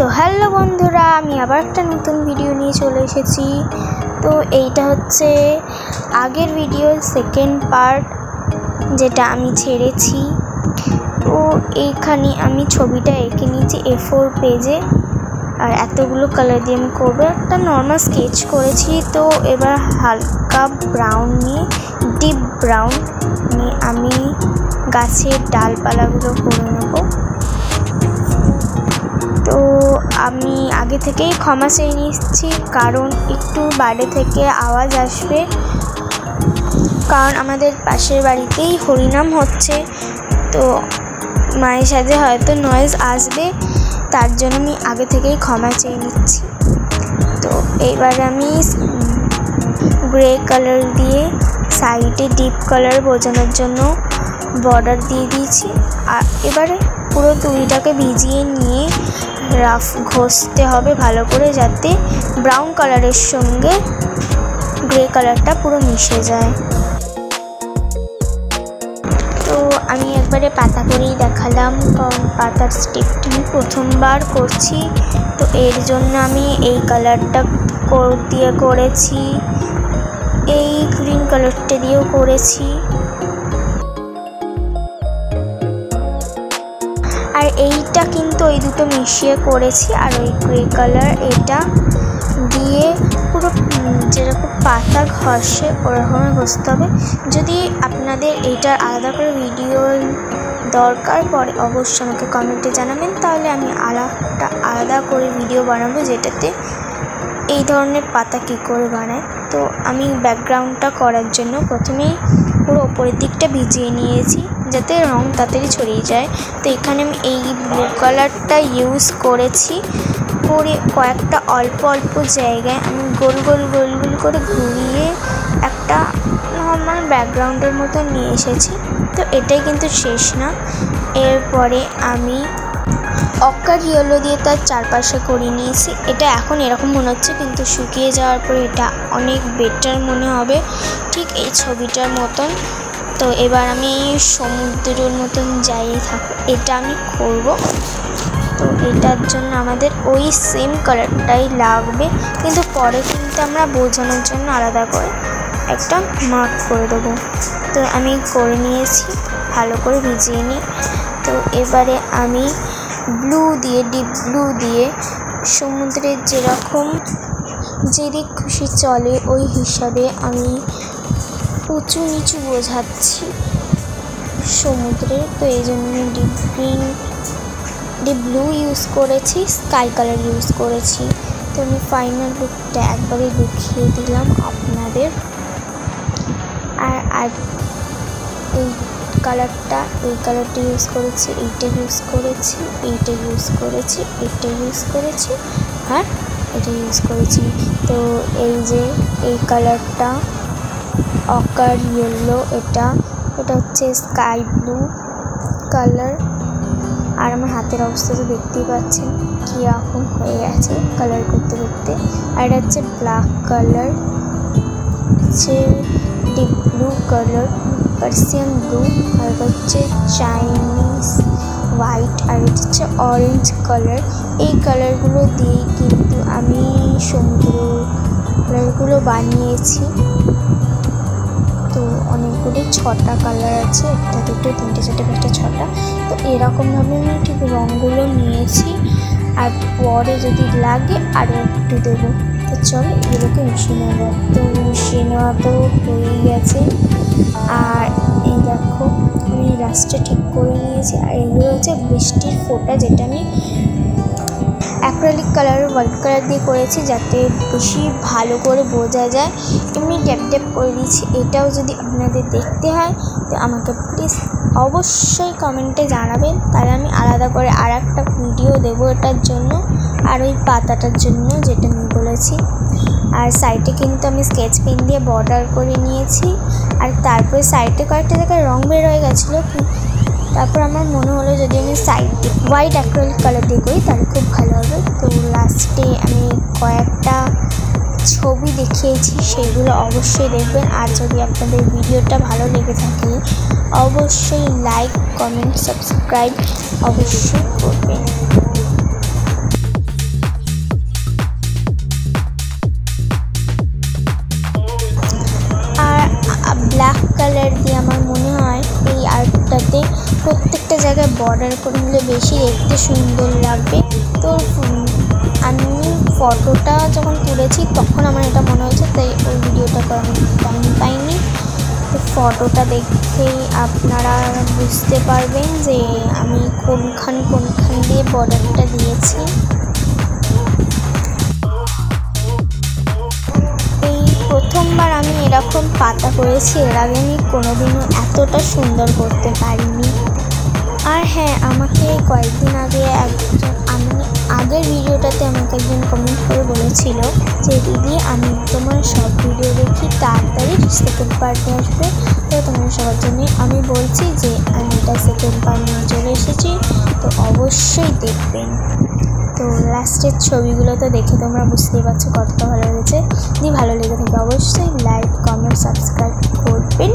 তো হ্যালো বন্ধুরা, আমি আবার একটা নতুন ভিডিও নিয়ে চলে এসেছি। তো এইটা হচ্ছে আগের ভিডিওর সেকেন্ড পার্ট, যেটা আমি ছেড়েছি। তো এইখানে আমি ছবিটা এঁকে নিয়েছি A4 পেজে, আর এতগুলো কালার দিয়ে আমি করবো। একটা নর্মাল স্কেচ করেছি। তো এবার হালকা ব্রাউন নিয়ে, ডিপ ব্রাউন নিয়ে আমি গাছের ডালপালাগুলো করে নেব। তো আমি আগে থেকেই ক্ষমা চেয়ে নিচ্ছি, কারণ একটু বাইরে থেকে আওয়াজ আসবে, কারণ আমাদের পাশের বাড়িতেই হরিনাম হচ্ছে। তো মায়ের সাথে হয়তো নয়েজ আসবে, তার জন্য আমি আগে থেকেই ক্ষমা চেয়ে নিচ্ছি। তো এবার আমি গ্রে কালার দিয়ে সাইডে ডিপ কালার বোঝানোর জন্য বর্ডার দিয়ে দিয়েছি। আর এবারে পুরো তুলিটাকে ভিজিয়ে নিয়ে রাফ ঘষতে হবে ভালো করে, যাতে ব্রাউন কালারের সঙ্গে গ্রে কালারটা পুরো মিশে যায়। তো আমি একবারে পাতা করেই দেখালাম, কারণ পাতার স্টেপটা আমি প্রথমবার করছি। তো এর জন্য আমি এই কালারটা দিয়ে করেছি, এই গ্রিন কালারটা দিয়েও করেছি, আর এইটা কিন্তু ওই দুটো মিশিয়ে করেছি। আর ওই গ্রে কালার এটা দিয়ে পুরো যেরকম পাতা ঘষে ওরকমই ঘষতে হবে। যদি আপনাদের এইটার আলাদা করে ভিডিও দরকার পড়ে, অবশ্যই আমাকে কমেন্টে জানাবেন, তাহলে আমি আলাদা করে ভিডিও বানাবো যেটাতে এই ধরনের পাতা কী করে বানায়। তো আমি ব্যাকগ্রাউন্ডটা করার জন্য প্রথমেই পুরো ওপরের দিকটা ভিজিয়ে নিয়েছি, যাতে রং তাড়াতাড়ি ছড়িয়ে যায়। তো এখানে আমি এই ব্লু কালারটা ইউজ করেছি, করে কয়েকটা অল্প অল্প জায়গায় আমি গোল গোল গোল গোল করে ঘুরিয়ে একটা নর্মাল ব্যাকগ্রাউন্ডের মতো নিয়ে এসেছি। তো এটাই কিন্তু শেষ না, এরপরে আমি অক্কার ইয়েলো দিয়ে তার চারপাশে করে নিয়েছি। এটা এখন এরকম মনে হচ্ছে, কিন্তু শুকিয়ে যাওয়ার পরে এটা অনেক বেটার মনে হবে, ঠিক এই ছবিটার মতন। তো এবার আমি সমুদ্রের মতন যাই থাকবো, এটা আমি করব। তো এটার জন্য আমাদের ওই সেম কালারটাই লাগবে, কিন্তু পরে কিন্তু আমরা বোঝানোর জন্য আলাদা করে একটা মার্ক করে দেবো। তো আমি করে নিয়েছি, ভালো করে ভিজিয়ে নিই। তো এবারে আমি ব্লু দিয়ে, ডিপ ব্লু দিয়ে সমুদ্রের যেরকম যেদিক খুশি চলে ওই হিসাবে আমি উঁচু নিচু বোঝাচ্ছি সমুদ্রে। তো এই জন্য ডিপ ব্লু ইউজ করেছি, স্কাই কালার ইউজ করেছি। তো আমি ফাইনাল লুকটা একবারে দেখিয়ে দিলাম আপনাদের। আর এই কালারটা ইউজ করেছি, এইটা ইউজ করেছি, এইটা ইউজ করেছি, এইটা ইউজ করেছি, আর এটা ইউজ করেছি। তো এই যে এই কালারটা অকার ইয়েলো, এটা হচ্ছে স্কাই ব্লু কালার। আর আমার হাতের অবস্থা তো দেখতেই পাচ্ছেন কীরকম হয়ে গেছে কালার করতে করতে। আর এটা হচ্ছে ব্ল্যাক কালার, হচ্ছে deep blue colour, Persian blue, আর এটা হচ্ছে চাইনিজ হোয়াইট, আর এটা হচ্ছে অরেঞ্জ কালার। এই কালারগুলো দিয়েই কিন্তু আমি সমুদ্র কালারগুলো বানিয়েছি। তো অনেকগুলি 6টা কালার আছে, 1 2 3 4 5 6টা। তো এরকমভাবে আমি ঠিক রঙগুলো নিয়েছি, আর পরে যদি লাগে আরও একটু দেবো। তো চলো এগুলোকে মিশিয়ে নেবো। তো মিশিয়ে নেওয়া তো হয়েই গেছে। আর এই দেখো আমি রাস্তা ঠিক করে নিয়েছি। আর এগুলো হচ্ছে বৃষ্টির ফোঁটা, যেটা আমি অ্যাক্রিলিক কালার হোয়াইট কালার দিয়ে করেছি, যাতে বেশি ভালো করে বোঝা যায়। এমনি ট্যাপ ট্যাপ করে দিয়েছি। এটাও যদি আপনাদের দেখতে হয় তো আমাকে প্লিজ অবশ্যই কমেন্টে জানাবেন, তাহলে আমি আলাদা করে আর একটা ভিডিও দেবো এটার জন্য, আর ওই পাতাটার জন্য যেটা আমি বলেছি। আর সাইডে কিন্তু আমি স্কেচ পেন দিয়ে বর্ডার করে নিয়েছি। আর তারপরে সাইডে কয়েকটা জায়গায় রং বের হয়ে গেছিলো, তারপর আমার মনে হলো যদি আমি সাইডে হোয়াইট অ্যাক্রিলিক কালার দিয়ে করি তাহলে খুব ভালো হবে। তো লাস্টে আমি কয়েকটা ছবি দেখিয়েছি, সেগুলো অবশ্যই দেখবেন। আর যদি আপনাদের ভিডিওটা ভালো লেগে থাকে অবশ্যই লাইক, কমেন্ট, সাবস্ক্রাইব অবশ্যই করবেন। বর্ডার করে নিলে বেশি দেখতে সুন্দর লাগবে। তো আমি ফটোটা যখন তুলেছি তখন আমার এটা মনে হয়েছে, তাই ওই ভিডিওটা করার টাইম পাইনি। তো ফটোটা দেখেই আপনারা বুঝতে পারবেন যে আমি কোনখান দিয়ে বর্ডারটা দিয়েছি। এই প্রথমবার আমি এরকম পাতা করেছি, এর আগে আমি কোনোদিনও এতটা সুন্দর করতে পারিনি। আর হ্যাঁ, আমাকে কয়েকদিন আগে আগের ভিডিওটাতে আমাকে একজন কমেন্ট করে বলেছিল যে দিদি আমি তোমার সব ভিডিও দেখি, তাড়াতাড়ি সেকেন্ড পার্টে আসবে। তো তোমার সবার জন্যই আমি বলছি যে আমি এটা সেকেন্ড পার্ট নিয়ে চলে এসেছি, তো অবশ্যই দেখবেন। তো লাস্টের ছবিগুলো তো দেখে তোমরা বুঝতেই পারছো কতটা ভালো লেগেছে। যদি ভালো লেগে থাকে অবশ্যই লাইক, কমেন্ট, সাবস্ক্রাইব করবেন।